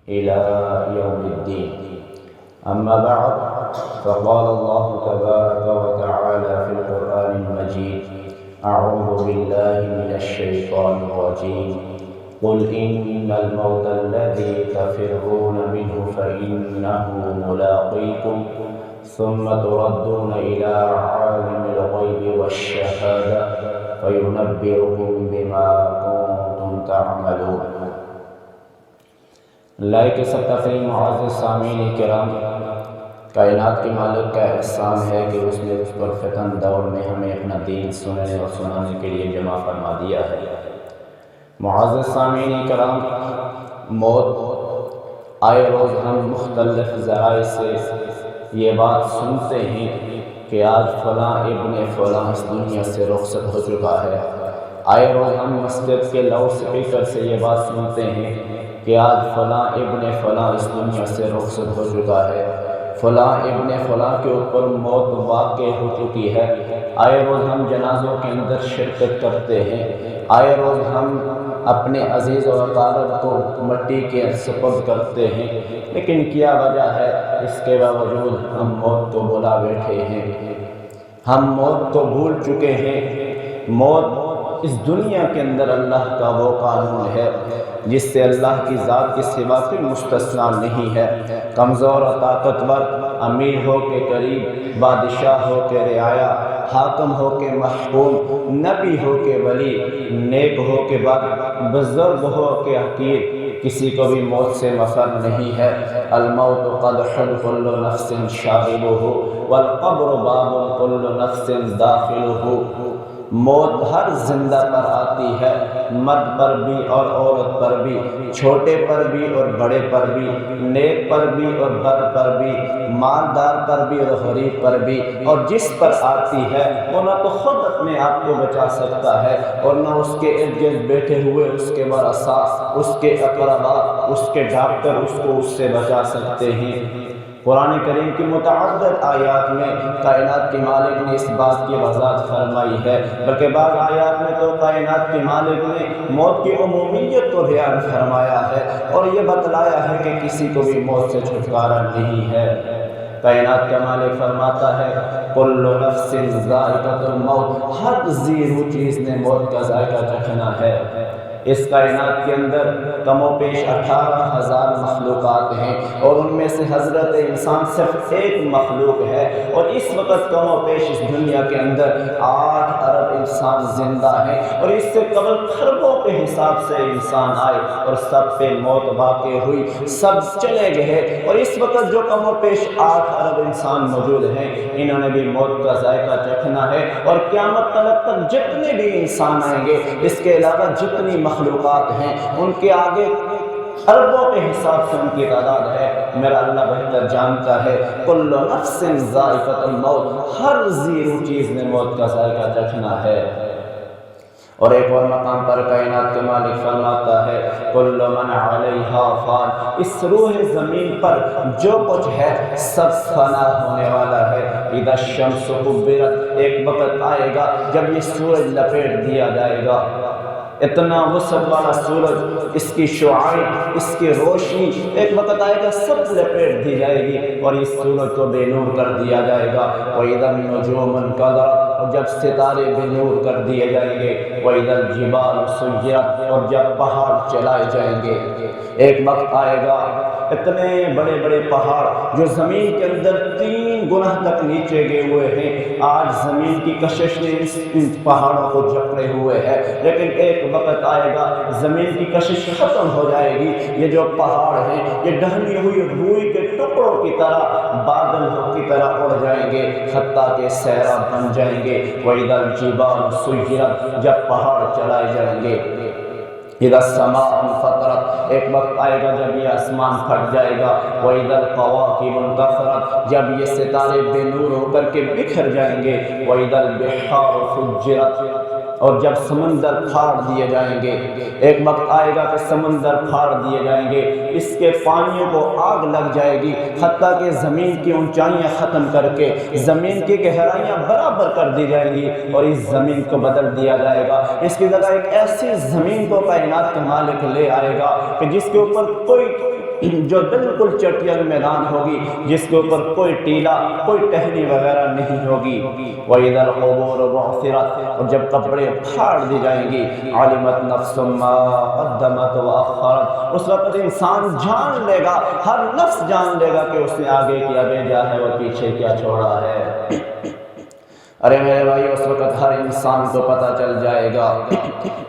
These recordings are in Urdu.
إلى يوم الدين. أما بعد، فقال الله تبارك وتعالى في القرآن المجيد: أعوذ بالله من الشيطان الرجيم. قل إن الموت الذي تفرون منه فإنه ملاقيكم ثم تردون إلى عالم الغيب والشهادة فينبئكم بما كنتم تعملون. لائق تقریم معزز سامعین کرام، کائنات کے مالک کا احسان ہے کہ اس نے اس پر فتن دور میں ہمیں اپنا دین سننے اور سنانے کے لیے جمع فرما دیا ہے۔ معزز سامعین کرام، موت آئے روز ہم مختلف ذرائع سے یہ بات سنتے ہیں کہ آج فلاں ابن فلاں اس دنیا سے رخصت ہو چکا ہے۔ آئے روز ہم مسجد کے لاؤڈ اسپیکر سے یہ بات سنتے ہیں کہ آج فلاں ابن فلاں اس دنیا سے رخصت ہو چکا ہے، فلاں ابن فلاں کے اوپر موت واقع ہو چکی ہے۔ آئے روز ہم جنازوں کے اندر شرکت کرتے ہیں، آئے روز ہم اپنے عزیز و اقارب کو مٹی کے سپرد کرتے ہیں، لیکن کیا وجہ ہے؟ اس کے باوجود ہم موت کو بلا بیٹھے ہیں، ہم موت کو بھول چکے ہیں۔ موت اس دنیا کے اندر اللہ کا وہ قانون ہے جس سے اللہ کی ذات کے سوا کوئی مستثنیٰ نہیں ہے۔ کمزور و طاقتور، امیر ہو کے قریب، بادشاہ ہو کے رعایا، حاکم ہو کے محکوم، نبی ہو کے ولی، نیک ہو کے بد، بزرگ ہو کے حقیر، کسی کو بھی موت سے مفر نہیں ہے۔ الموت قدح كل نفس شاغلہ والقبر باب كل نفس داخلہ۔ موت ہر زندہ پر آتی ہے، مرد پر بھی اور عورت پر بھی، چھوٹے پر بھی اور بڑے پر بھی، نیک پر بھی اور بد پر بھی، مالدار پر بھی اور غریب پر بھی، اور جس پر آتی ہے وہ نہ تو خود اپنے آپ کو بچا سکتا ہے اور نہ اس کے ارد گرد بیٹھے ہوئے اس کے ورثاء، اس کے اقربا، اس کے ڈاکٹر اس کو اس سے بچا سکتے ہیں۔ قرآن کریم کی متعدد آیات میں کائنات کے مالک نے اس بات کی وضاحت فرمائی ہے، بلکہ بعض آیات میں تو کائنات کے مالک نے موت کی عمومیت کو بیان فرمایا ہے اور یہ بتلایا ہے کہ کسی کو بھی موت سے چھٹکارا نہیں ہے۔ کائنات کا مالک فرماتا ہے: کل نفس ذائقۃ الموت، ہر زی روح چیز نے موت کا ذائقہ چکھنا ہے۔ اس کائنات کے اندر کم و بیش 18,000 مخلوقات ہیں اور ان میں سے حضرت انسان صرف ایک مخلوق ہے، اور اس وقت کم و بیش اس دنیا کے اندر 8 ارب انسان زندہ ہیں، اور اس سے قبل خربوں کے حساب سے انسان آئے اور سب پہ موت واقع ہوئی، سب چلے گئے، اور اس وقت جو کم و بیش 8 ارب انسان موجود ہیں انہوں نے بھی موت کا ذائقہ چکھنا ہے، اور قیامت تک جتنے بھی انسان آئیں گے، اس کے علاوہ جتنی مخلوقات ہیں ان کے آگے اربوں کے حساب سے ان کی تعداد ہے۔ میرا اللہ بہتر جانتا ہے۔ کل نفس ذائقۃ الموت، ہر زی روح چیز نے موت کا ذائقہ چکھنا ہے۔ اور ایک اور مقام پر کائنات کے مالک فرماتا ہے: کل من علیہا فان، اس روح زمین پر جو کچھ ہے سب فنا ہونے والا ہے۔ اذا الشمس کبرت، ایک وقت آئے گا جب یہ سورج لپیٹ دیا جائے گا، اتنا وسعت والا سورج، اس کی شعاعیں، اس کی روشنی، ایک وقت آئے گا سب لپیٹ دی جائے گی اور اس سورج کو بے نور کر دیا جائے گا۔ وَإِذَا النُّجُومُ انْكَدَرَتْ، اور جب ستارے بے نور کر دیے جائیں گے۔ وَإِذَا الْجِبَالُ سُيِّرَتْ، اور جب پہاڑ چلائے جائیں گے۔ ایک وقت آئے گا اتنے بڑے بڑے پہاڑ جو زمین کے اندر 3 گنا تک نیچے گئے ہوئے ہیں، آج زمین کی کشش نے ان پہاڑوں کو جکڑے ہوئے ہے، لیکن ایک وقت آئے گا زمین کی کشش ختم ہو جائے گی، یہ جو پہاڑ ہیں یہ ڈھلی ہوئی روئی کے ٹکڑوں کی طرح، بادلوں کی طرح اڑ جائیں گے، حتیٰ کہ سیراب بن جائیں گے۔ وَإِذَا الْجِبَالُ سُيِّرَتْ، جب پہاڑ چلائے جائیں گے۔ اذا السماء انفطرت، ایک وقت آئے گا جب یہ آسمان پھٹ جائے گا۔ واذا الكواكب انتثرت، جب یہ ستارے بے نور ہو کر کے بکھر جائیں گے۔ واذا البحار فجرت، اور جب سمندر پھاڑ دیے جائیں گے۔ ایک وقت آئے گا کہ سمندر پھاڑ دیے جائیں گے، اس کے پانیوں کو آگ لگ جائے گی، حتیٰ کہ زمین کی اونچائیاں ختم کر کے زمین کی گہرائیاں برابر کر دی جائیں گی، اور اس زمین کو بدل دیا جائے گا۔ اس کی جگہ ایک ایسی زمین کو کائنات کا مالک لے آئے گا کہ جس کے اوپر کوئی جو بالکل چٹیل میدان ہوگی جس کے اوپر کوئی ٹیلا کوئی ٹہنی وغیرہ نہیں ہوگی۔ وَإِذَا الْقُبُورُ بُعْثِرَتْ، اور جب قبریں پھاڑ دی جائیں گی، عَلِمَتْ نَفْسٌ مَّا قَدَّمَتْ وَأَخَّرَتْ، اس وقت انسان جان لے گا، ہر نفس جان لے گا کہ اس نے آگے کیا بھیجا ہے اور پیچھے کیا چھوڑا ہے۔ ارے میرے بھائی، اس وقت ہر انسان کو پتہ چل جائے گا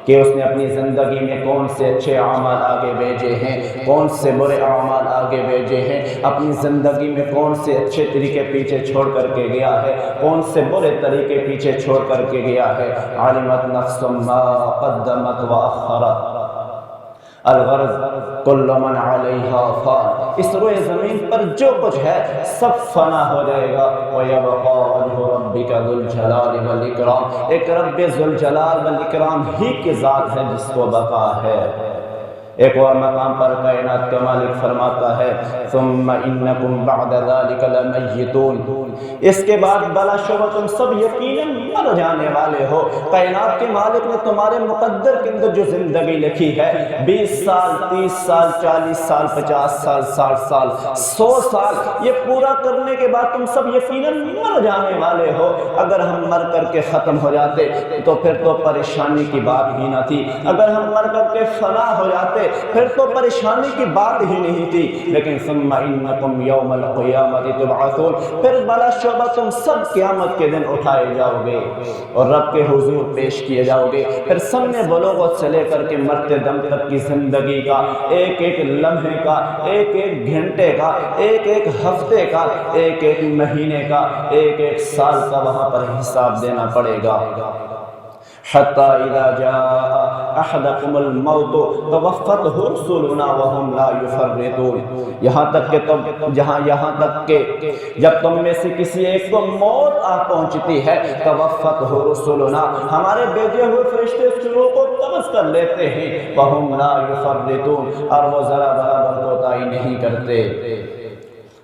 کہ اس نے اپنی زندگی میں کون سے اچھے اعمال آگے بھیجے ہیں، کون سے برے اعمال آگے بھیجے ہیں، اپنی زندگی میں کون سے اچھے طریقے پیچھے چھوڑ کر کے گیا ہے، کون سے برے طریقے پیچھے چھوڑ کر کے گیا ہے۔ علمت نفس ما قدمت واخرت، الغرض کل من علیہا فان، اس روئے زمین پر جو کچھ ہے سب فنا ہو جائے گا۔ وَيَبْقَى وَجْهُ رَبِّكَ ذُو الْجَلَالِ وَالْإِكْرَامِ، ایک رب ذو الجلال والاکرام ہی کی ذات ہے جس کو بقا ہے۔ ایک اور مقام پر کائنات کا مالک فرماتا ہے ثم انکم بعد ذلک لمیتون، اس کے بعد بلا شبہ تم سب یقیناً مر جانے والے ہو۔ کائنات کے مالک نے تمہارے مقدر کے اندر جو زندگی لکھی ہے، 20 سال 30 سال 40 سال 50 سال 60 سال 100 سال، یہ پورا کرنے کے بعد تم سب یقیناً مر جانے والے ہو۔ اگر ہم مر کر کے ختم ہو جاتے تو پھر تو پریشانی کی بات ہی نہ تھی، اگر ہم مر کر کے فنا ہو جاتے پھر تو پریشانی کی بات ہی نہیں تھی، لیکن ثم انکم یوم القیامت تبعثون، پھر بلا شبہ تم سب قیامت کے دن اٹھائے جاؤ گے اور رب کے حضور پیش کیے جاؤ گے۔ پھر سب نے بلوغت سے لے کر کے مرتے دم تک کی زندگی کا، ایک ایک لمحے کا، ایک ایک گھنٹے کا، ایک ایک ہفتے کا، ایک ایک مہینے کا، ایک ایک سال کا وہاں پر حساب دینا پڑے گا۔ حتی اذا جاء احدکم الموت توفته رسلنا وهم لا يفرطون، یہاں تک کہ جب تم میں سے کسی ایک کو موت آ پہنچتی ہے، توفته رسلنا، ہمارے بھیجے ہوئے فرشتے اس کی روح کو قبض کر لیتے ہیں، وهم لا يفرطون، اور وہ ذرا برابر کوتاہی نہیں کرتے۔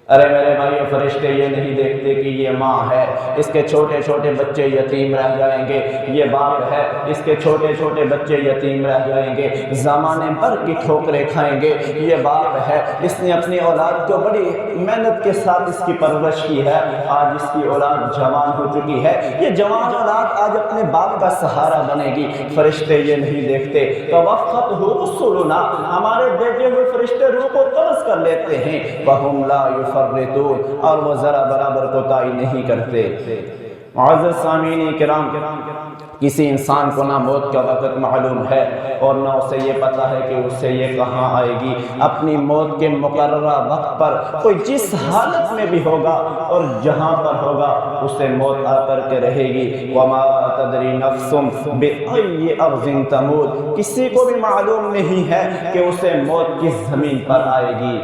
ارے میرے بھائیو، فرشتے یہ نہیں دیکھتے کہ یہ ماں ہے، اس کے چھوٹے چھوٹے بچے یتیم رہ جائیں گے، یہ باپ ہے، اس کے چھوٹے چھوٹے بچے یتیم رہ جائیں گے، زمانے بھر کی ٹھوکریں کھائیں گے، یہ باپ ہے، اس نے اپنی اولاد کو بڑی محنت کے ساتھ اس کی پرورش کی ہے، آج اس کی اولاد جوان ہو چکی ہے، یہ جوان اولاد آج اپنے باپ کا سہارا بنے گی۔ فرشتے یہ نہیں دیکھتے، توفته رسلنا، ہمارے بھیجے ہوئے فرشتے روح کو قبض کر لیتے ہیں، وهم لا فرطون، اور وہ ذرا برابر کوتاہی نہیں کرتے۔ معزز سامعین کرام، کسی انسان کو نہ موت کا وقت معلوم ہے اور نہ اسے یہ پتا ہے کہ اسے یہ کہاں آئے گی۔ اپنی موت کے مقررہ وقت پر کوئی جس حالت میں بھی ہوگا اور جہاں پر ہوگا اسے موت آ کر کے رہے گی۔ وما تدری نفس بأی ارض تموت، کسی کو بھی معلوم نہیں ہے کہ اسے موت کس زمین پر آئے گی،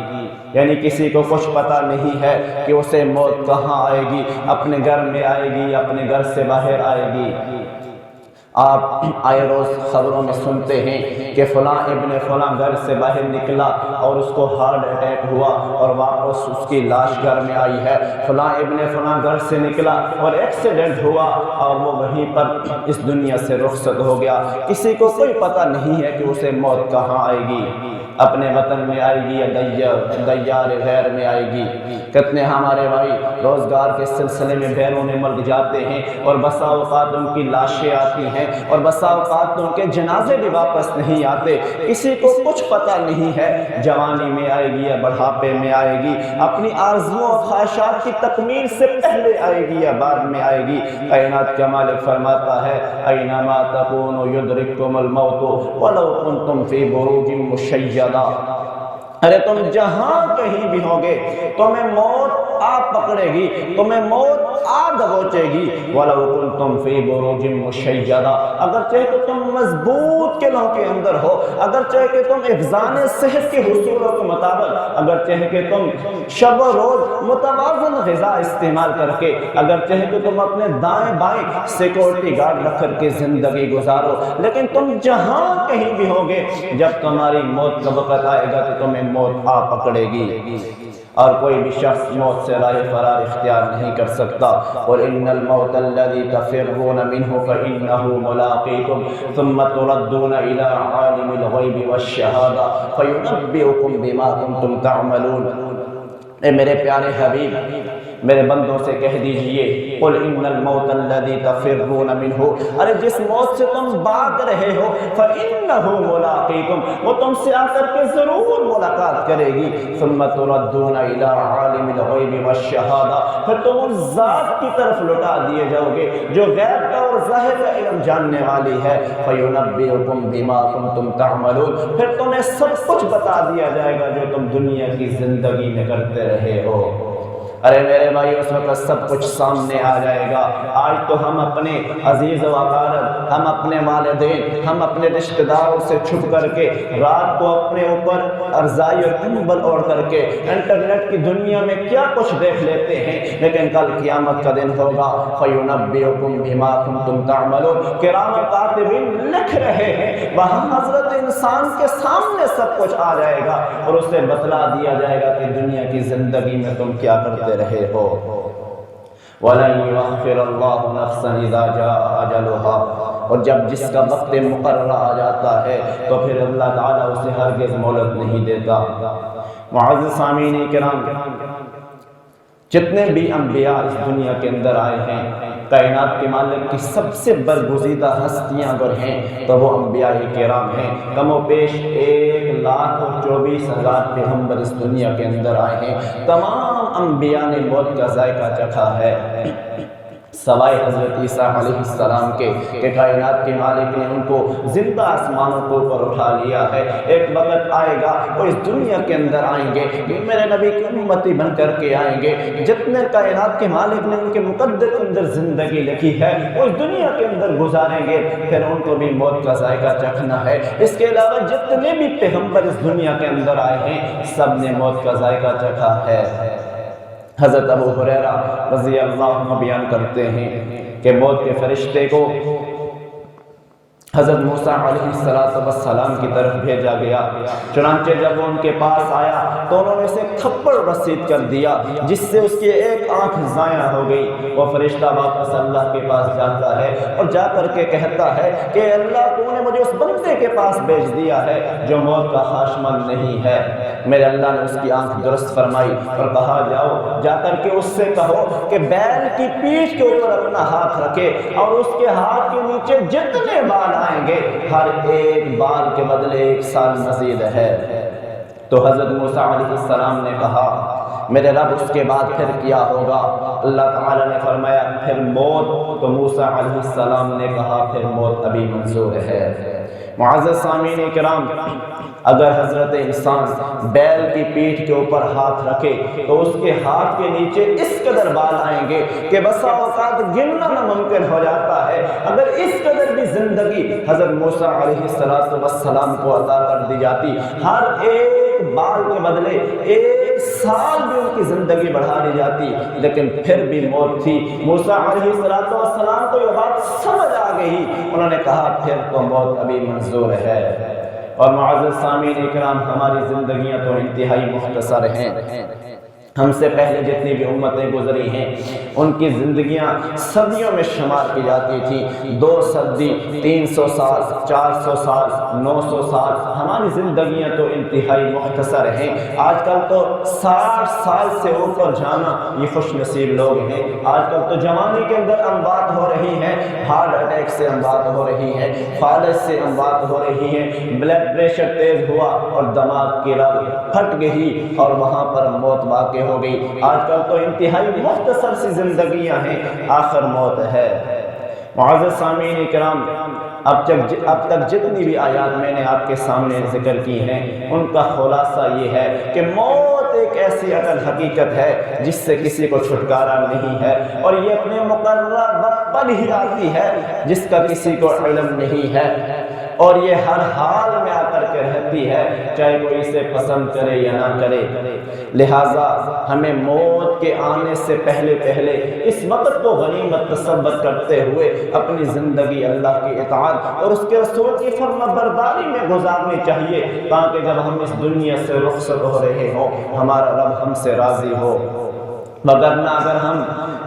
یعنی کسی کو کچھ پتہ نہیں ہے کہ اسے موت کہاں آئے گی، اپنے گھر میں آئے گی، اپنے گھر سے باہر آئے گی۔ آپ آئے روز خبروں میں سنتے ہیں کہ فلاں ابن فلاں گھر سے باہر نکلا اور اس کو ہارٹ اٹیک ہوا اور واپس اس کی لاش گھر میں آئی ہے، فلاں ابن فلاں گھر سے نکلا اور ایکسیڈنٹ ہوا اور وہ وہیں پر اس دنیا سے رخصت ہو گیا۔ کسی کو کوئی پتہ نہیں ہے کہ اسے موت کہاں آئے گی، اپنے وطن میں آئے گی یا دیار غیر میں آئے گی۔ کتنے ہمارے بھائی روزگار کے سلسلے میں بیرون ملک جاتے ہیں اور بسا اوقات ان کی لاشیں آتی ہیں اور بسا اوقات ان کے جنازے بھی واپس نہیں آتے، کسی کو کچھ پتہ نہیں ہے جوانی میں آئے گی یا بڑھاپے میں آئے گی، اپنی آرزوؤں اور خواہشات کی تکمیل سے پہلے آئے گی یا بعد میں آئے گی۔ کائنات کا مالک فرماتا ہے اینما تکونوا یدرککم الموت ولو کنتم فی بروج مشیدہ، ارے تم جہاں کہیں بھی ہوگے تمہیں موت آ پکڑے گی، تمہیں موت آ دبوچے گی۔ وَلَوْ كُنْتُمْ فِي بُرُوجٍ مُشَيَّدَةٍ، اگر چاہے کہ تم مضبوط قلعوں کے اندر ہو، اگر چاہے کہ تم حفظان صحت کے حصولوں کے مطابق، اگر چاہے کہ تم شب و روز متوازن غذا استعمال کر کے، اگر چاہے کہ تم اپنے دائیں بائیں سیکورٹی گارڈ رکھ کر کے زندگی گزارو، لیکن تم جہاں کہیں بھی ہوگے جب تمہاری موت کا وقت آئے گا تو تمہیں موت آ پکڑے گی۔ اور کوئی بھی شخص موت سے سے راہ فرار اختیار نہیں کر سکتا۔ قل ان الموت الذي تفرون منه فانه ملاقيكم ثم تردون الى عالم الغیب والشہادہ فینبئکم بما کنتم تعملون۔ اے میرے پیارے حبیب، میرے بندوں سے کہہ دیجئے قل ان الموت الذي تفرون منه، ارے جس موت سے تم بھاگ رہے ہو فانه ملاقيكم، وہ تم سے آ کر کے ضرور ملاقات کرے گی۔ ثم تردون الى عالم الغیب والشہادہ، پھر تم اس ذات کی طرف لوٹا دیے جاؤ گے جو غیب کا اور ظاہر کا علم جاننے والی ہے۔ فینبئکم بما کنتم تعملون، پھر تمہیں سب کچھ بتا دیا جائے گا جو تم دنیا کی زندگی میں کرتے رہے ہو۔ ارے میرے بھائی، اس وقت سب کچھ سامنے آ جائے گا۔ آج تو ہم اپنے عزیز و اقارب، ہم اپنے والدین، ہم اپنے رشتہ داروں سے چھپ کر کے رات کو اپنے اوپر ارزائی اور کنبل اوڑھ کر کے انٹرنیٹ کی دنیا میں کیا کچھ دیکھ لیتے ہیں، لیکن کل قیامت کا دن ہوگا فَيُنَبِّئُكُم بِمَا كُنتُمْ تَعْمَلُونَ، کرام کاتبین لکھ رہے ہیں، وہاں حضرت انسان کے سامنے سب کچھ آ جائے گا اور اسے بتلا دیا جائے گا کہ دنیا کی زندگی میں تم کیا کرتے رہے ہو۔ وَلَن يُؤَخِّرَ اللَّهُ نَفْسًا إِذَا جَاءَ أَجَلُهَا، اور جب جس کا وقت مقررہ آ جاتا ہے تو پھر اللہ تعالیٰ اسے ہرگز مہلت نہیں دیتا۔ معزز سامعین کرام، جتنے بھی انبیاء اس دنیا کے اندر آئے ہیں، کائنات کے مالک کی سب سے برگزیدہ ہستیاں اگر ہیں تو وہ انبیاء کرام ہیں۔ کم و بیش 1,24,000 پیغمبر اس دنیا کے اندر آئے ہیں۔ تمام انبیاء نے موت کا ذائقہ چکھا ہے، سوائے حضرت عیسیٰ علیہ السلام کے کہ کائنات کے مالک نے ان کو زندہ آسمانوں کو اوپر اٹھا لیا ہے۔ ایک وقت آئے گا وہ اس دنیا کے اندر آئیں گے، میرے نبی کی امتی بن کر کے آئیں گے۔ جتنے کائنات کے مالک نے ان کے مقدر کے اندر زندگی لکھی ہے وہ اس دنیا کے اندر گزاریں گے، پھر ان کو بھی موت کا ذائقہ چکھنا ہے۔ اس کے علاوہ جتنے بھی پیغمبر اس دنیا کے اندر آئے ہیں سب نے موت کا ذائقہ چکھا ہے۔ حضرت ابو ہریرہ رضی اللہ عنہ بیان کرتے ہیں کہ موت کے فرشتے کو حضرت موسیٰ علیہ السلام کی طرف بھیجا گیا، چنانچہ جب وہ ان کے پاس آیا تو انہوں نے اسے تھپڑ رسید کر دیا جس سے اس کی ایک آنکھ ضائع ہو گئی۔ وہ فرشتہ واپس اللہ کے پاس جاتا ہے اور جا کر کے کہتا ہے کہ اللہ تو نے مجھے اس بندے کے پاس بھیج دیا ہے جو موت کا خواہشمند نہیں ہے۔ میرے اللہ نے اس کی آنکھ درست فرمائی اور کہا جاؤ جا کر کے اس سے کہو کہ بیل کی پیٹھ کے اوپر اپنا ہاتھ رکھے اور اس کے ہاتھ کے نیچے جتنے بال آئیں گے ہر ایک بال کے بدلے 1 سال مزید ہے۔ تو حضرت موسیٰ علیہ السلام نے کہا میرے رب اس کے بعد پھر کیا ہوگا؟ اللہ تعالیٰ نے فرمایا پھر موت۔ تو موسیٰ علیہ السلام نے کہا پھر موت ابھی منظور ہے۔ معزز سامعین کرام، اگر حضرت انسان بیل کی پیٹھ کے اوپر ہاتھ رکھے تو اس کے ہاتھ کے نیچے اس قدر بال آئیں گے کہ بسا اوقات گننا ناممکن ہو جاتا ہے۔ اگر اس قدر بھی زندگی حضرت موسیٰ علیہ السلام کو عطا کر دی جاتی، ہر ایک بال کے بدلے 1 سال بھی ان کی زندگی بڑھا دی جاتی، لیکن پھر بھی موت تھی۔ موسیٰ علیہ السلام کو یہ بات سمجھ آ گئی، انہوں نے کہا پھر تو موت ابھی منظور ہے۔ اور معزز سامعین اکرام، ہماری زندگیاں تو انتہائی مختصر ہیں۔ ہم سے پہلے جتنی بھی امتیں گزری ہیں ان کی زندگیاں صدیوں میں شمار کی جاتی تھی، 2 صدی، 300 سال، 400 سال، 900 سال۔ ہماری زندگیاں تو انتہائی مختصر ہیں۔ آج کل تو 60 سال سے اوپر جانا یہ خوش نصیب لوگ ہیں۔ آج کل تو جوانی کے اندر اموات ہو رہی ہیں، ہارٹ اٹیک سے اموات ہو رہی ہیں، فالج سے اموات ہو رہی ہیں، بلڈ پریشر تیز ہوا اور دماغ کی رگ پھٹ گئی اور وہاں پر موت واقع ہو گئی۔ آج کل تو انتہائی مختصر سی زندگیاں ہیں، آخر موت ہے۔ معزز سامعین اکرام، اب تک جتنی بھی آیات میں نے آپ کے سامنے ذکر کی ہیں ان کا خلاصہ یہ ہے کہ موت ایک ایسی اٹل حقیقت ہے جس سے کسی کو چھٹکارا نہیں ہے، اور یہ اپنے مقررہ وقت پر ہی آتی ہے جس کا کسی کو علم نہیں ہے، اور یہ ہر حال میں آ کر کے رہتی ہے چاہے کوئی اسے پسند کرے یا نہ کرے۔ لہٰذا ہمیں موت کے آنے سے پہلے اس وقت کو غنیمت تصور کرتے ہوئے اپنی زندگی اللہ کی اطاعت اور اس کے رسول کی فرما برداری میں گزارنی چاہیے، تاکہ جب ہم اس دنیا سے رخصت ہو رہے ہوں ہمارا رب ہم سے راضی ہو۔ وگرنہ اگر ہم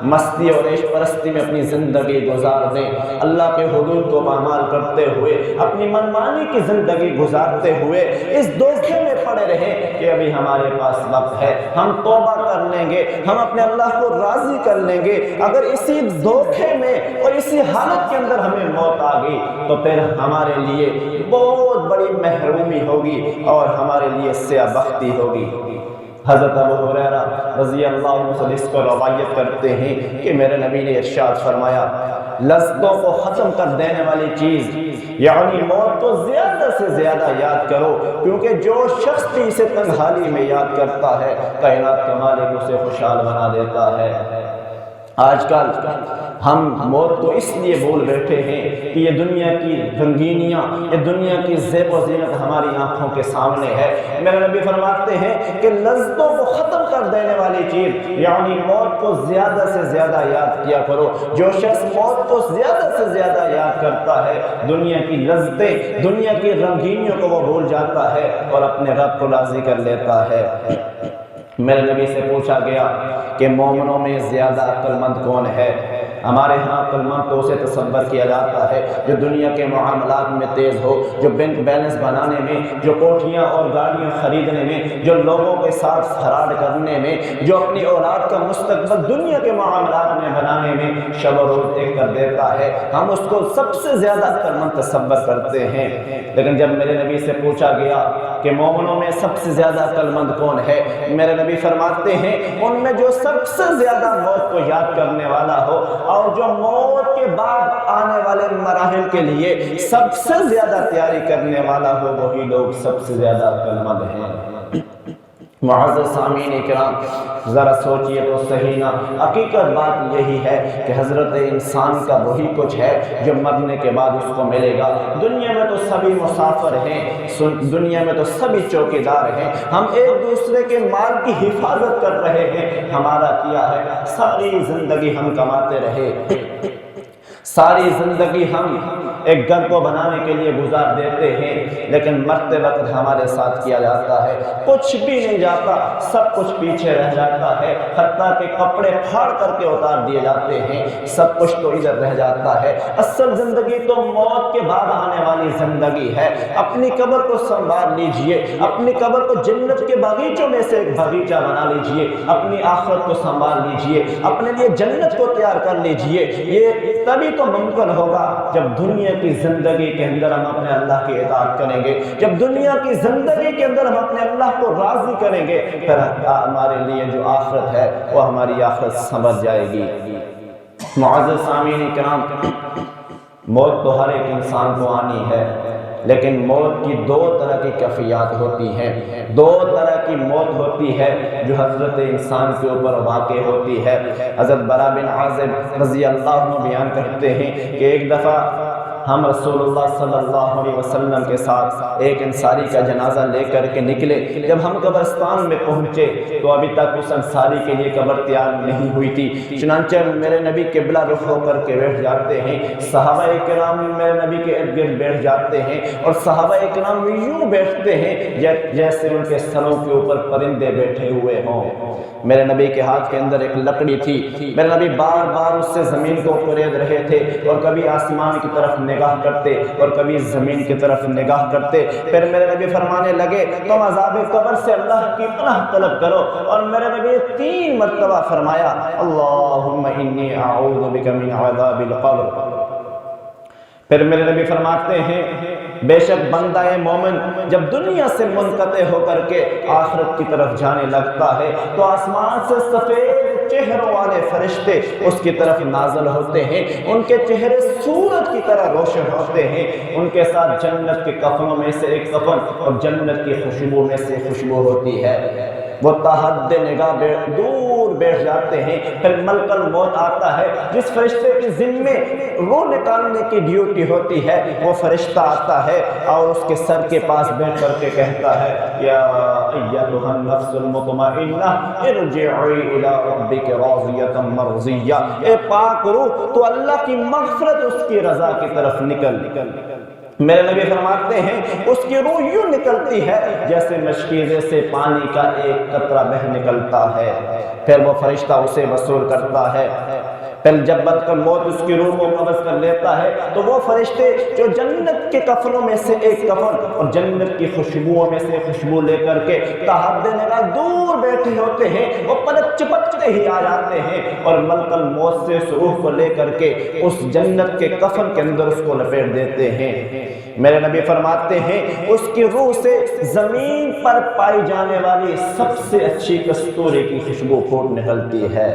مستی اور عیش پرستی میں اپنی زندگی گزار دیں، اللہ کے حدود کو پامال کرتے ہوئے، اپنی منمانی کی زندگی گزارتے ہوئے اس دھوکے میں پڑے رہیں کہ ابھی ہمارے پاس وقت ہے، ہم توبہ کر لیں گے، ہم اپنے اللہ کو راضی کر لیں گے، اگر اسی دھوکے میں اور اسی حالت کے اندر ہمیں موت آ گئی تو پھر ہمارے لیے بہت بڑی محرومی ہوگی اور ہمارے لیے سیاہ بختی ہوگی۔ حضرت ابو ہریرہ رضی اللہ عنہ سے اس کو روایت کرتے ہیں کہ میرے نبی نے ارشاد فرمایا، لذتوں کو ختم کر دینے والی چیز یعنی موت کو زیادہ سے زیادہ یاد کرو، کیونکہ جو شخص بھی اسے تنہائی میں یاد کرتا ہے کائنات کا مالک اسے خوشحال بنا دیتا ہے۔ آج کل ہم موت کو اس لیے بول بیٹھے ہیں کہ یہ دنیا کی رنگینیاں، یہ دنیا کی زیب و زینت ہماری آنکھوں کے سامنے ہے۔ میرے نبی فرماتے ہیں کہ لذتوں کو ختم کر دینے والی چیز یعنی موت کو زیادہ سے زیادہ یاد کیا کرو۔ جو شخص موت کو زیادہ سے زیادہ یاد کرتا ہے دنیا کی لذتیں، دنیا کی رنگینیوں کو وہ بھول جاتا ہے اور اپنے رب کو راضی کر لیتا ہے۔ میرے نبی سے پوچھا گیا کہ مومنوں میں زیادہ عقل مند کون ہے؟ ہمارے ہاں عقل مند تو اسے تصور کیا جاتا ہے جو دنیا کے معاملات میں تیز ہو، جو بینک بیلنس بنانے میں، جو کوٹھیاں اور گاڑیاں خریدنے میں، جو لوگوں کے ساتھ فراڈ کرنے میں، جو اپنی اولاد کا مستقبل دنیا کے معاملات میں بنانے میں شب و روز ایک کر دیتا ہے، ہم اس کو سب سے زیادہ عقل مند تصور کرتے ہیں۔ لیکن جب میرے نبی سے پوچھا گیا کہ مومنوں میں سب سے زیادہ عقل مند کون ہے، میرے نبی فرماتے ہیں ان میں جو سب سے زیادہ موت کو یاد کرنے والا ہو اور جو موت کے بعد آنے والے مراحل کے لیے سب سے زیادہ تیاری کرنے والا ہو وہی لوگ سب سے زیادہ عقل مند ہیں۔ معزز سامعین کرام، ذرا سوچئے تو صحیح نا، حقیقت بات یہی ہے کہ حضرت انسان کا وہی کچھ ہے جو مرنے کے بعد اس کو ملے گا۔ دنیا میں تو سبھی مسافر ہیں، دنیا میں تو سبھی چوکیدار ہیں، ہم ایک دوسرے کے مال کی حفاظت کر رہے ہیں۔ ہمارا کیا ہے؟ ساری زندگی ہم کماتے رہے، ساری زندگی ہم ایک گھر کو بنانے کے لیے گزار دیتے ہیں، لیکن مرتے وقت ہمارے ساتھ کیا جاتا ہے کچھ بھی نہیں جاتا، سب کچھ پیچھے رہ جاتا ہے، حتیٰ کہ کپڑے پھاڑ کر کے اتار دیے جاتے ہیں، سب کچھ تو ادھر رہ جاتا ہے۔ اصل زندگی تو موت کے بعد آنے والی زندگی ہے۔ اپنی قبر کو سنبھال لیجئے، اپنی قبر کو جنت کے باغیچوں میں سے ایک باغیچہ بنا لیجئے، اپنی آخرت کو سنبھال لیجئے، اپنے لیے جنت کو تیار کر لیجئے۔ یہ تبھی تو ممکن ہوگا جب دنیا کی زندگی کے اندر ہم اپنے اللہ کی اطاعت کریں گے، جب دنیا کی زندگی کے اندر ہم اپنے اللہ کو راضی کریں گے، پھر ہمارے لیے جو آخرت ہے وہ ہماری آخرت سمجھ جائے گی۔ معزز سامعین کرام، موت تو ہر ایک انسان کو آنی ہے، لیکن موت کی دو طرح کی کیفیات ہوتی ہیں، دو طرح کی موت ہوتی ہے جو حضرت انسان کے اوپر واقع ہوتی ہے۔ حضرت برا بن عازب رضی اللہ عنہ بیان کرتے ہیں کہ ایک دفعہ ہم رسول اللہ صلی اللہ علیہ وسلم کے ساتھ ایک انصاری کا جنازہ لے کر کے نکلے۔ جب ہم قبرستان میں پہنچے تو ابھی تک اس انصاری کے لیے قبر تیار نہیں ہوئی تھی، چنانچہ میرے نبی قبلہ رخ ہو کر کے بیٹھ جاتے ہیں، صحابہ کرام میرے نبی کے ارد گرد بیٹھ جاتے ہیں اور صحابہ کرام یوں بیٹھتے ہیں جیسے ان کے سروں کے اوپر پرندے بیٹھے ہوئے ہوں۔ میرے نبی کے ہاتھ کے اندر ایک لکڑی تھی، میرے نبی بار بار اس سے زمین کو کھرید رہے تھے اور کبھی آسمان کی طرف نگاہ کرتے اور کبھی زمین کی طرف نگاہ کرتے۔ پھر میرے نبی فرمانے لگے تم عذاب قبر سے اللہ کی پناہ طلب کرو، اور میرے نبی 3 مرتبہ فرمایا اللہم انی اعوذ بک من عذاب القبر۔ پھر میرے نبی فرماتے ہیں بے شک بندہ مومن جب دنیا سے منقطع ہو کر کے آخرت کی طرف جانے لگتا ہے تو آسمان سے سفید چہروں والے فرشتے اس کی طرف نازل ہوتے ہیں، ان کے چہرے سورج کی طرح روشن ہوتے ہیں، ان کے ساتھ جنت کے کفنوں میں سے ایک کفن اور جنت کی خوشبو میں سے خوشبو ہوتی ہے۔ وہ تحد نگاہ دور بیٹھ جاتے ہیں۔ پھر ملک الموت آتا ہے، جس فرشتے کی ذمے روح نکالنے کی ڈیوٹی ہوتی ہے، وہ فرشتہ آتا ہے اور اس کے سر کے پاس بیٹھ کر کے کہتا ہے یا ایتھا النفس المطمئنہ ارجعی الی ربک راضیۃ مرضیہ، اے پاک روح تو اللہ کی مغفرت اس کی رضا کی طرف نکل۔ میرے نبی فرماتے ہیں اس کی روح یوں نکلتی ہے جیسے مشکیزے سے پانی کا ایک قطرہ بہہ نکلتا ہے، پھر وہ فرشتہ اسے وصول کرتا ہے، پھر جب بدکر موت اس کی روح کو قبض کر لیتا ہے تو وہ فرشتے جو جنت کے کفنوں میں سے ایک کفن اور جنت کی خوشبوؤں میں سے خوشبو لے کر کے تحت نگاہ دور بیٹھے ہوتے ہیں، وہ پلک چپکتے ہی آ جاتے ہیں اور ملک الموت سے اس روح کو لے کر کے اس جنت کے کفن کے اندر اس کو لپیٹ دیتے ہیں۔ میرے نبی فرماتے ہیں اس کی روح سے زمین پر پائی جانے والی سب سے اچھی کستوری کی خوشبو پھوٹ نکلتی ہے،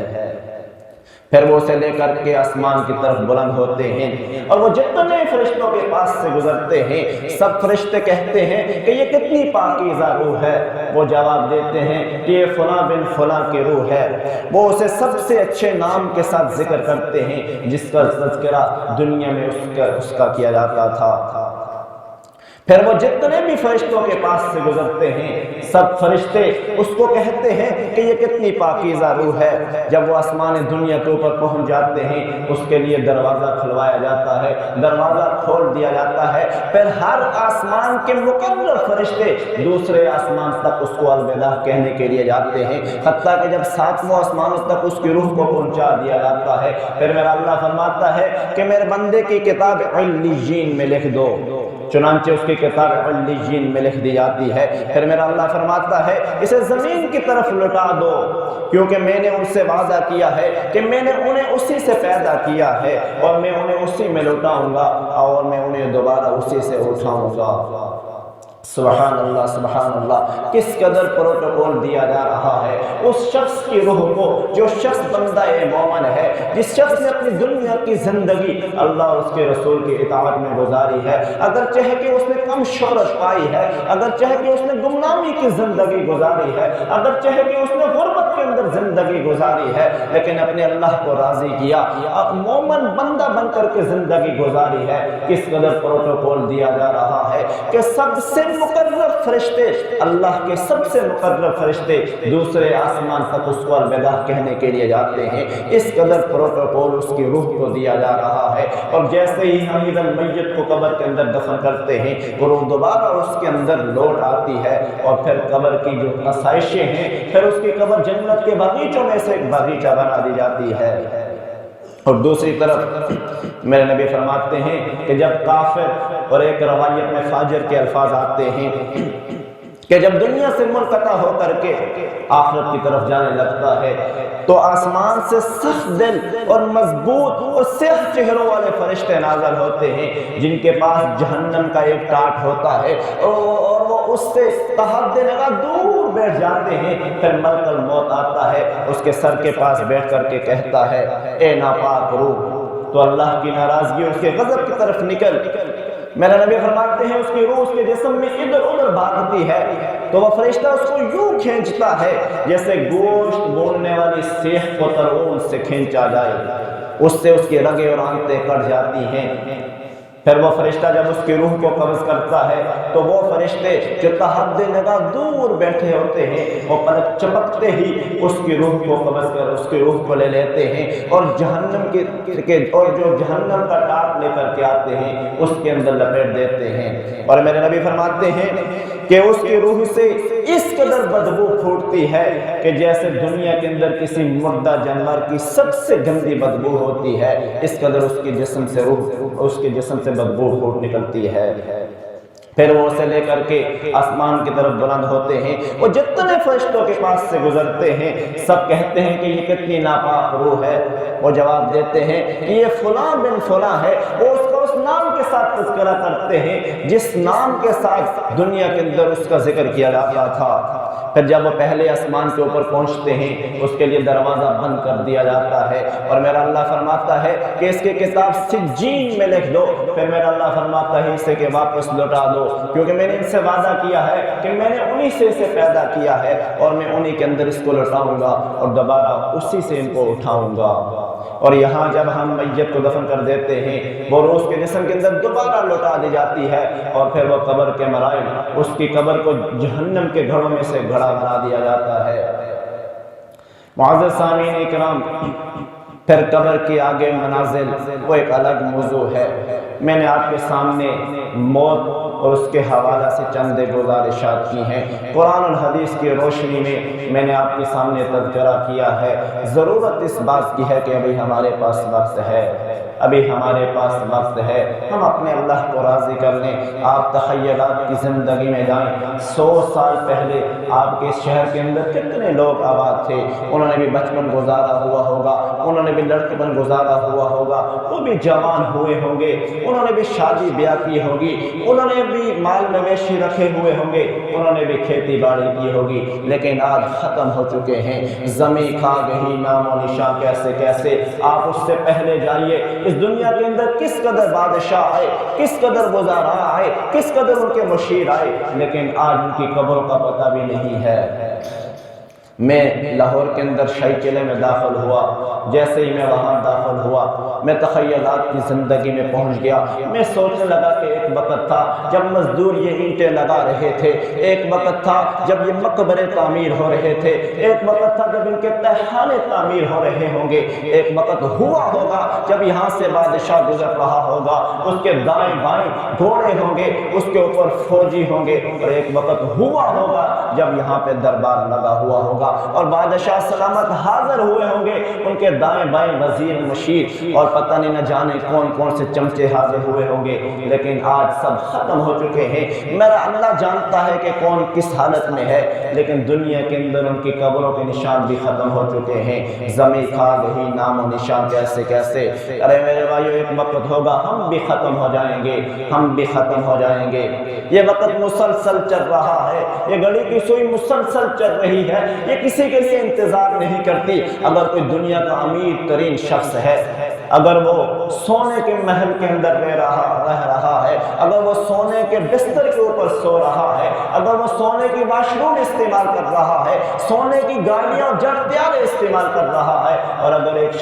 پھر وہ اسے لے کر کے آسمان کی طرف بلند ہوتے ہیں اور وہ جتنے فرشتوں کے پاس سے گزرتے ہیں سب فرشتے کہتے ہیں کہ یہ کتنی پاکیزہ روح ہے، وہ جواب دیتے ہیں کہ یہ فلاں بن فلاں کی روح ہے، وہ اسے سب سے اچھے نام کے ساتھ ذکر کرتے ہیں جس کا تذکرہ دنیا میں اس کا کیا جاتا تھا۔ پھر وہ جتنے بھی فرشتوں کے پاس سے گزرتے ہیں سب فرشتے اس کو کہتے ہیں کہ یہ کتنی پاکیزہ روح ہے۔ جب وہ آسمان دنیا کے اوپر پہنچ جاتے ہیں اس کے لیے دروازہ کھلوایا جاتا ہے، دروازہ کھول دیا جاتا ہے، پھر ہر آسمان کے مقرر فرشتے دوسرے آسمان تک اس کو الوداع کہنے کے لیے جاتے ہیں، حتیٰ کہ جب 7واں آسمانوں تک اس کی روح کو پہنچا دیا جاتا ہے پھر میرا اللہ فرماتا ہے کہ میرے بندے کی کتاب علیین میں لکھ دو، چنانچہ اس کی کتاب علیین میں لکھ دی جاتی ہے۔ پھر میرا اللہ فرماتا ہے اسے زمین کی طرف لٹا دو کیونکہ میں نے ان سے وعدہ کیا ہے کہ میں نے انہیں اسی سے پیدا کیا ہے اور میں انہیں اسی میں لٹاؤں گا اور میں انہیں دوبارہ اسی سے اٹھاؤں گا۔ سبحان اللہ سبحان اللہ، کس قدر پروٹوکول دیا جا رہا ہے اس شخص کی روح کو جو شخص بندہ مومن ہے، جس شخص نے اپنی دنیا کی زندگی اللہ اور اس کے رسول کی اطاعت میں گزاری ہے، اگر چاہے کہ اس نے کم شہرت پائی ہے، اگر چاہے کہ اس نے گمنامی کی زندگی گزاری ہے، اگر چاہے کہ اس نے غربت کے اندر زندگی گزاری ہے، لیکن اپنے اللہ کو راضی کیا، اب مومن بندہ بن کر کے زندگی گزاری ہے، کس قدر پروٹوکول دیا جا رہا ہے کہ سب سے مقرر فرشتے، اللہ کے سب سے مقرر فرشتے دوسرے آسمان تک اس کو الوداع کہنے کے لیے جاتے ہیں۔ اس قدر پروٹوکول اس کی روح کو دیا جا رہا ہے، اور جیسے ہی ہم میت کو قبر کے اندر دفن کرتے ہیں وہ روح دوبارہ اس کے اندر لوٹ آتی ہے، اور پھر قبر کی جو آسائشیں ہیں پھر اس کی قبر جنت کے باغیچوں میں سے ایک باغیچہ بنا دی جاتی ہے۔ اور دوسری طرف میرے نبی فرماتے ہیں کہ جب کافر اور ایک روایت میں فاجر کے الفاظ آتے ہیں کہ جب دنیا سے منقطع ہو کر کے آخرت کی طرف جانے لگتا ہے تو آسمان سے سخت دل اور مضبوط اور سیاہ چہروں والے فرشتے نازل ہوتے ہیں جن کے پاس جہنم کا ایک ٹاٹ ہوتا ہے اور وہ اس سے تحت نگاہ دور بیٹھ جاتے ہیں۔ پھر ملک الموت آتا ہے، اس کے سر کے پاس بیٹھ کر کے کہتا ہے اے ناپاک روح تو اللہ کی ناراضگی اس کے غضب کی طرف نکل۔ میرا نبی فرماتے ہیں اس کی روح اس کے جسم میں ادھر ادھر بھاگتی ہے تو وہ فرشتہ اس کو یوں کھینچتا ہے جیسے گوشت بولنے والی سیخ کو ترون سے کھینچا جائے، اس سے اس کی رگیں اور آنتیں کٹ جاتی ہیں۔ پھر وہ فرشتہ جب اس کی روح کو قبض کرتا ہے تو وہ فرشتے جو تحت نگاہ دور بیٹھے ہوتے ہیں وہ پلک چپکتے ہی اس کی روح کو قبض کر اس کی روح کو لے لیتے ہیں اور جہنم اور جو جہنم کا ٹاپ لے کر کے آتے ہیں اس کے اندر لپیٹ دیتے ہیں۔ اور میرے نبی فرماتے ہیں کہ اس کی روح سے اس قدر بدبو پھوٹتی ہے کہ جیسے دنیا کے اندر کسی مردہ جانور کی سب سے گندی بدبو ہوتی ہے، اس قدر اس کے جسم سے روح اس کے جسم سے بدبو پھوٹ نکلتی ہے۔ پھر وہ اسے لے کر کے آسمان کی طرف بلند ہوتے ہیں، وہ جتنے فرشتوں کے پاس سے گزرتے ہیں سب کہتے ہیں کہ یہ کتنی ناپاک روح ہے، وہ جواب دیتے ہیں کہ یہ فلاں بن فلاں ہے، وہ اس کو اس نام کے ساتھ تذکرہ کرتے ہیں جس نام کے ساتھ دنیا کے اندر اس کا ذکر کیا جاتا تھا۔ پھر جب وہ پہلے آسمان کے اوپر پہنچتے ہیں اس کے لیے دروازہ بند کر دیا جاتا ہے اور میرا اللہ فرماتا ہے کہ اس کی کتاب سجین میں لکھ دو۔ پھر میرا اللہ فرماتا ہے اسے کہ واپس لوٹا دو کیونکہ میں نے ان سے وعدہ کیا ہے کہ میں نے انہی سے اسے پیدا کیا ہے اور میں انہی کے اندر اس کو لوٹاؤں گا اور دوبارہ اسی سے ان کو اٹھاؤں گا۔ اور یہاں جب ہم میت کو دفن کر دیتے ہیں وہ روح کے جسم کے اندر دوبارہ لوٹا دی جاتی ہے اور پھر وہ قبر کے مراحل اس کی قبر کو جہنم کے گھڑوں میں سے گھڑا بنا دیا جاتا ہے۔ معزز سامعین اکرام، پھر قبر کی آگے منازل وہ ایک الگ موضوع ہے۔ میں نے آپ کے سامنے موت اور اس کے حوالہ سے چند گزارشات کی ہیں۔ قرآن اور حدیث کی روشنی میں نے آپ کے سامنے تذکرہ کیا ہے۔ ضرورت اس بات کی ہے کہ ابھی ہمارے پاس وقت ہے، ابھی ہمارے پاس وقت ہے، ہم اپنے اللہ کو راضی کر لیں۔ آپ تخیلات کی زندگی میں جائیں، 100 سال پہلے آپ کے شہر کے اندر کتنے لوگ آباد تھے، انہوں نے بھی بچپن گزارا ہوا ہوگا، انہوں نے بھی لڑکپن گزارا ہوا ہوگا، وہ بھی جوان ہوئے ہوں گے، انہوں نے بھی شادی بیاہ کی ہوگی، انہوں نے بھی مال مویشی رکھے ہوئے ہوں گے، انہوں نے بھی کھیتی باڑی کی ہوگی، لیکن آج ختم ہو چکے ہیں۔ زمین کھا گئی، نام و نشان کیسے کیسے۔ آپ اس سے پہلے جائیے، اس دنیا کے اندر کس قدر بادشاہ آئے، کس قدر وزراء آئے، کس قدر ان کے مشیر آئے، لیکن آج ان کی قبروں کا پتہ بھی نہیں ہے۔ میں لاہور کے اندر شاہی قلعے میں داخل ہوا، جیسے ہی میں وہاں داخل ہوا میں تخیلات کی زندگی میں پہنچ گیا۔ میں سوچنے لگا کہ ایک وقت تھا جب مزدور یہ اینٹیں لگا رہے تھے، ایک وقت تھا جب یہ مقبرے تعمیر ہو رہے تھے، ایک وقت تھا جب ان کے تہخانے تعمیر ہو رہے ہوں گے، ایک وقت ہوا ہوگا جب یہاں سے بادشاہ گزر رہا ہوگا، اس کے دائیں بائیں گھوڑے ہوں گے، اس کے اوپر فوجی ہوں گے، اور ایک وقت ہوا ہوگا جب یہاں پہ دربار لگا ہوا ہوگا اور بادشاہ سلامت حاضر ہوئے ہوں گے، ان کے دائیں بائیں وزیر مشیر اور پتہ نہیں نہ جانے کون کون سے چمچے حاضر ہوئے ہوں گے، لیکن آج سب ختم ہو چکے ہیں۔ میرا اللہ جانتا ہے کہ کون کس حالت میں ہے، لیکن دنیا کے اندر ان کی قبروں کے نشان بھی ختم ہو چکے ہیں۔ زمین کھا گئی، نام و نشان کیسے کیسے۔ ارے میرے بھائیو، ایک وقت ہوگا ہم بھی ختم ہو جائیں گے، ہم بھی ختم ہو جائیں گے۔ یہ وقت مسلسل چل رہا ہے، یہ گھڑی کی سوئی مسلسل چل رہی ہے، یہ کسی کے لیے انتظار نہیں کرتی۔ اگر کوئی دنیا کا امیر ترین شخص ہے، اگر وہ سونے کے محل کے اندر رہ رہا ہے، اگر وہ سونے کے بستر کے اوپر سو رہا ہے، اگر وہ سونے کی واش روم استعمال کر رہا ہے، سونے کی گاڑیاں اور جٹ پیالے استعمال کر رہا ہے، اور اگر ایک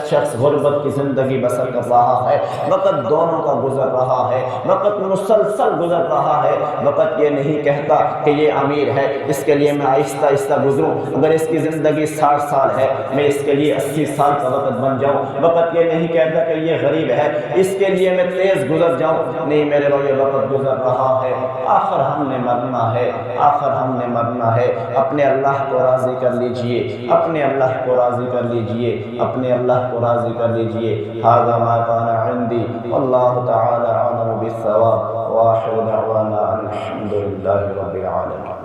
شخص غربت کی زندگی بسر کر رہا ہے، وقت دونوں کا گزر رہا ہے، وقت مسلسل گزر رہا ہے۔ وقت یہ نہیں کہتا کہ یہ امیر ہے، اس کے لیے میں آہستہ آہستہ گزروں، اگر اس کی زندگی 60 سال ہے میں اس کے لیے 80 سال کا وقت بن جاؤں۔ وقت یہ نہیں کہتا کہ یہ غریب ہے، اس کے لیے میں تیز گزر جاؤں۔ نہیں میرے بھائی، وقت گزر رہا ہے، آخر ہم نے مرنا ہے، آخر ہم نے مرنا ہے۔ اپنے اللہ کو راضی کر لیجئے، اپنے اللہ کو راضی کر لیجئے، اپنے اللہ کو راضی کر لیجئے۔ ھذا ما کان عندی واللہ تعالی اعلم بالصواب، وآخر دعوانا الحمد للہ رب العالمین۔